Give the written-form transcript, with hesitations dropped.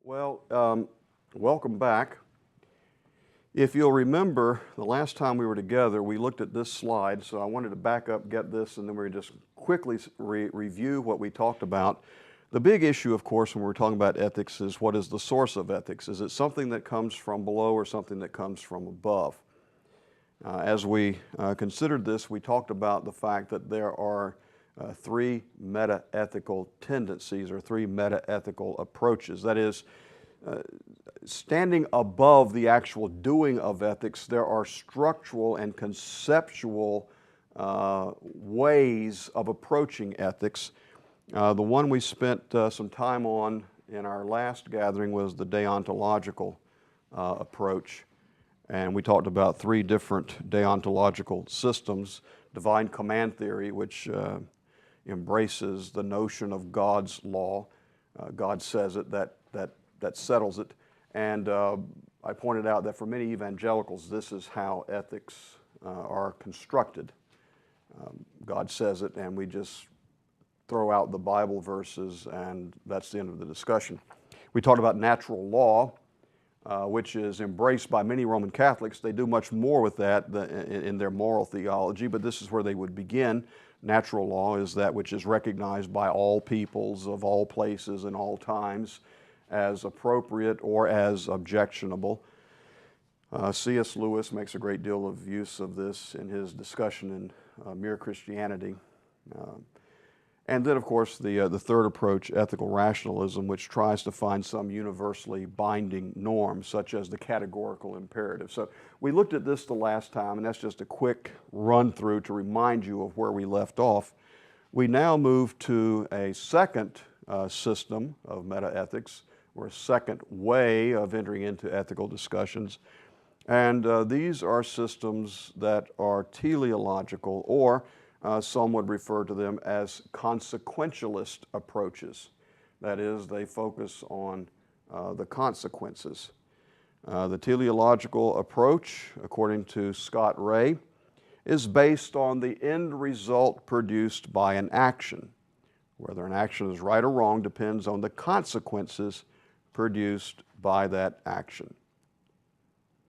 Well, welcome back. If you'll remember, the last time we were together, we looked at this slide, so I wanted to back up, get this, and then we're just quickly review what we talked about. The big issue, of course, when we're talking about ethics is what is the source of ethics? Is it something that comes from below or something that comes from above? As we considered this, we talked about the fact that there are three meta-ethical tendencies or three meta-ethical approaches. That is, standing above the actual doing of ethics, there are structural and conceptual ways of approaching ethics. The one we spent some time on in our last gathering was the deontological approach. And we talked about three different deontological systems. Divine command theory, which embraces the notion of God's law. God says it, that settles it. And I pointed out that for many evangelicals, this is how ethics are constructed. God says it, and we just throw out the Bible verses, and that's the end of the discussion. We talked about natural law, which is embraced by many Roman Catholics. They do much more with that in their moral theology, but this is where they would begin. Natural law is that which is recognized by all peoples of all places and all times as appropriate or as objectionable. C.S. Lewis makes a great deal of use of this in his discussion in Mere Christianity. And then, of course, the third approach, ethical rationalism, which tries to find some universally binding norm, such as the categorical imperative. So we looked at this the last time, and that's just a quick run-through to remind you of where we left off. We now move to a second system of metaethics, or a second way of entering into ethical discussions. And these are systems that are teleological, or some would refer to them as consequentialist approaches. That is, they focus on the consequences. The teleological approach, according to Scott Ray, is based on the end result produced by an action. Whether an action is right or wrong depends on the consequences produced by that action.